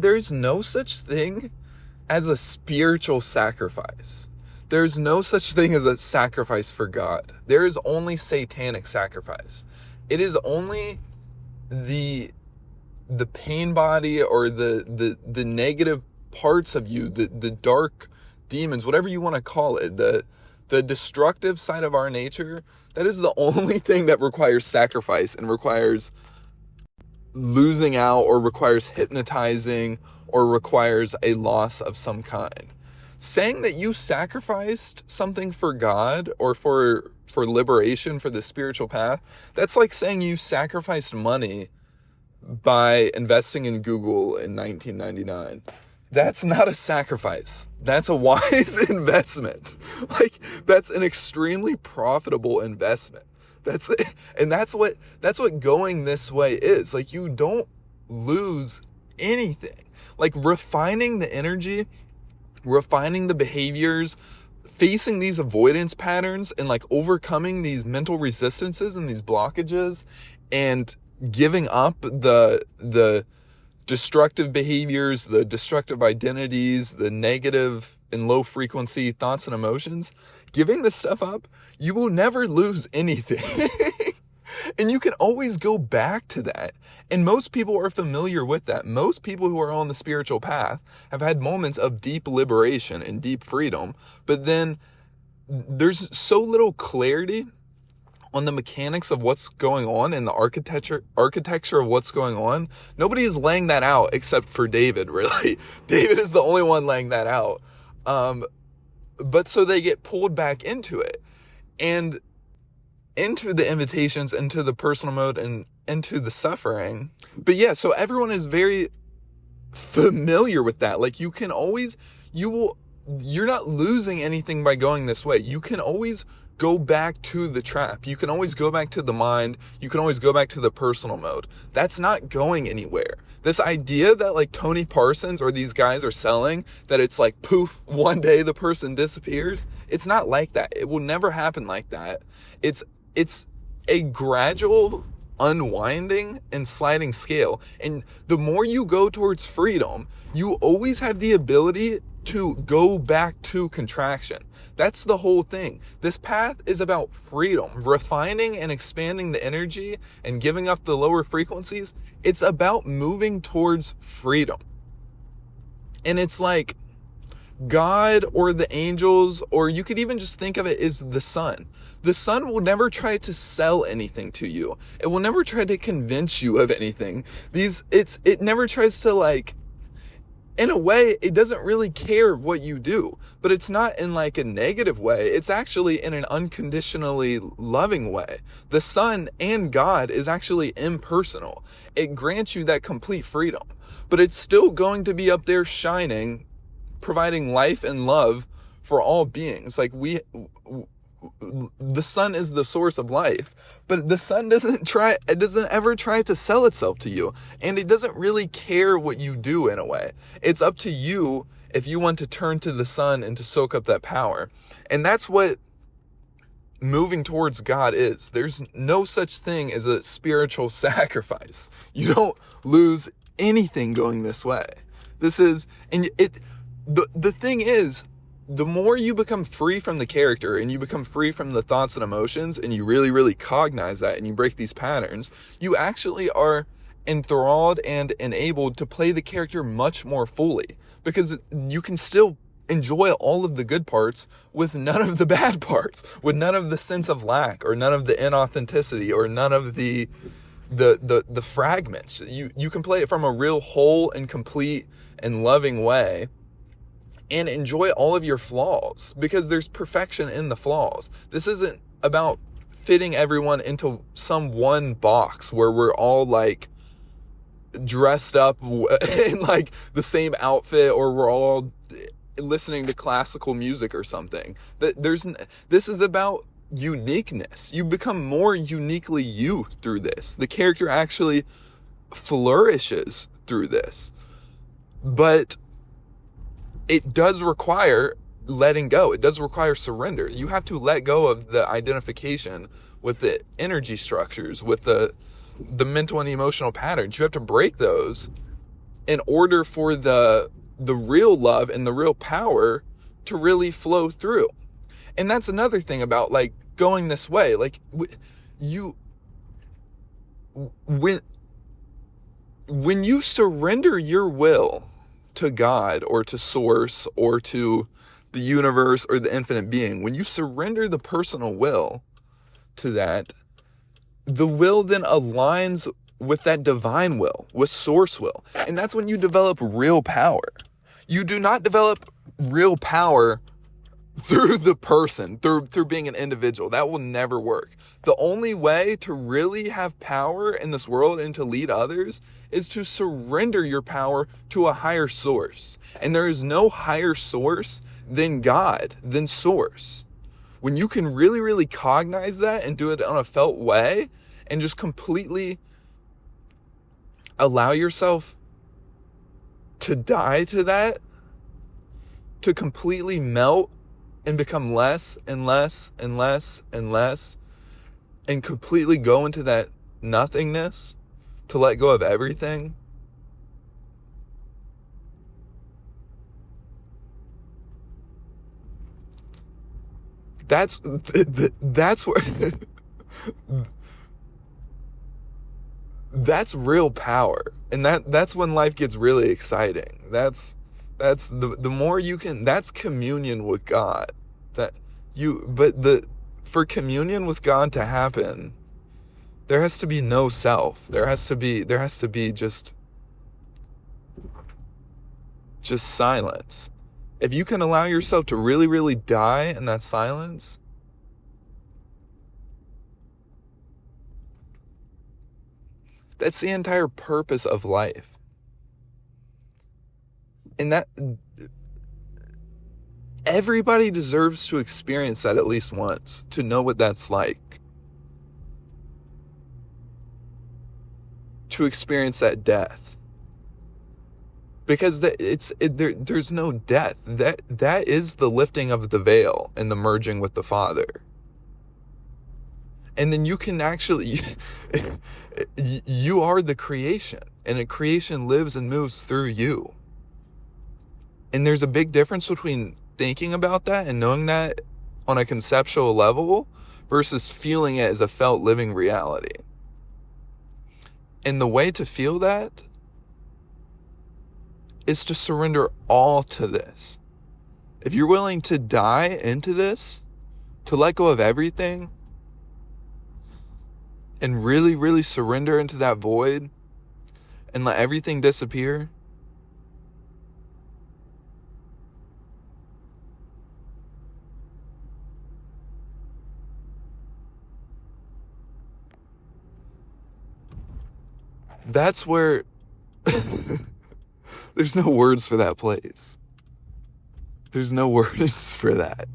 There's no such thing as a spiritual sacrifice. There's no such thing as a sacrifice for God. There is only satanic sacrifice. It is only the pain body, or the negative parts of you, the dark demons, whatever you want to call it, the destructive side of our nature. That is the only thing that requires sacrifice and requires losing out, or requires hypnotizing, or requires a loss of some kind. Saying that you sacrificed something for God, or for liberation, for the spiritual path, that's like saying you sacrificed money by investing in Google in 1999. That's not a sacrifice. That's a wise investment. Like, that's an extremely profitable investment. That's what going this way is. Like, you don't lose anything. Like, refining the energy, refining the behaviors, facing these avoidance patterns, and like overcoming these mental resistances and these blockages, and giving up the destructive behaviors, the destructive identities, the negative and low frequency thoughts and emotions, giving this stuff up, you will never lose anything. And you can always go back to that. And most people are familiar with that. Most people who are on the spiritual path have had moments of deep liberation and deep freedom, but then there's so little clarity on the mechanics of what's going on and the architecture of what's going on. Nobody is laying that out except for David, really. David is the only one laying that out. But so they get pulled back into it, and into the invitations, into the personal mode, and into the suffering. But yeah, so everyone is very familiar with that. Like, you're not losing anything by going this way. You can always go back to the trap. You can always go back to the mind. You can always go back to the personal mode. That's not going anywhere. This idea that like Tony Parsons or these guys are selling, that it's like poof, one day the person disappears. It's not like that. It will never happen like that. It's a gradual unwinding and sliding scale. And the more you go towards freedom, you always have the ability to go back to contraction. That's the whole thing. This path is about freedom, refining and expanding the energy and giving up the lower frequencies. It's about moving towards freedom. And it's like God or the angels, or you could even just think of it as the sun. The sun will never try to sell anything to you. It will never try to convince you of anything. It never tries to, like, in a way, it doesn't really care what you do, but it's not in like a negative way. It's actually in an unconditionally loving way. The sun and God is actually impersonal. It grants you that complete freedom, but it's still going to be up there shining, providing life and love for all beings. Like, the sun is the source of life, but the sun doesn't ever try to sell itself to you, and it doesn't really care what you do in a way. It's up to you if you want to turn to the sun and to soak up that power. And that's what moving towards God is. There's no such thing as a spiritual sacrifice. You don't lose anything going this way. The thing is, the more you become free from the character and you become free from the thoughts and emotions, and you really, really cognize that and you break these patterns, you actually are enthralled and enabled to play the character much more fully, because you can still enjoy all of the good parts with none of the bad parts, with none of the sense of lack, or none of the inauthenticity, or none of the fragments. You can play it from a real whole and complete and loving way, and enjoy all of your flaws, because there's perfection in the flaws. This isn't about fitting everyone into some one box where we're all like dressed up in like the same outfit, or we're all listening to classical music or something. This is about uniqueness. You become more uniquely you through this. The character actually flourishes through this. But it does require letting go. It does require surrender. You have to let go of the identification with the energy structures, with the mental and emotional patterns. You have to break those in order for the real love and the real power to really flow through. And that's another thing about like going this way. Like you when you surrender your will to God or to source or to the universe or the infinite being, when you surrender the personal will to that, the will then aligns with that divine will, with source will. And that's when you develop real power. You do not develop real power through the person, through being an individual. That will never work. The only way to really have power in this world and to lead others is to surrender your power to a higher source. And there is no higher source than God, than source. When you can really, really cognize that and do it on a felt way and just completely allow yourself to die to that, to completely melt and become less and less and less and less, and completely go into that nothingness, to let go of everything. That's where that's real power. And that's when life gets really exciting. That's the more you can, that's communion with God. For communion with God to happen, there has to be no self. There has to be just silence. If you can allow yourself to really, really die in that silence, that's the entire purpose of life. And that everybody deserves to experience that at least once, to know what that's like. To experience that death. Because there's no death. That is the lifting of the veil and the merging with the Father. And then you can actually, you are the creation, and a creation lives and moves through you. And there's a big difference between thinking about that and knowing that on a conceptual level versus feeling it as a felt living reality. And the way to feel that is to surrender all to this. If you're willing to die into this, to let go of everything, and really, really surrender into that void and let everything disappear, that's where there's no words for that place. There's no words for that.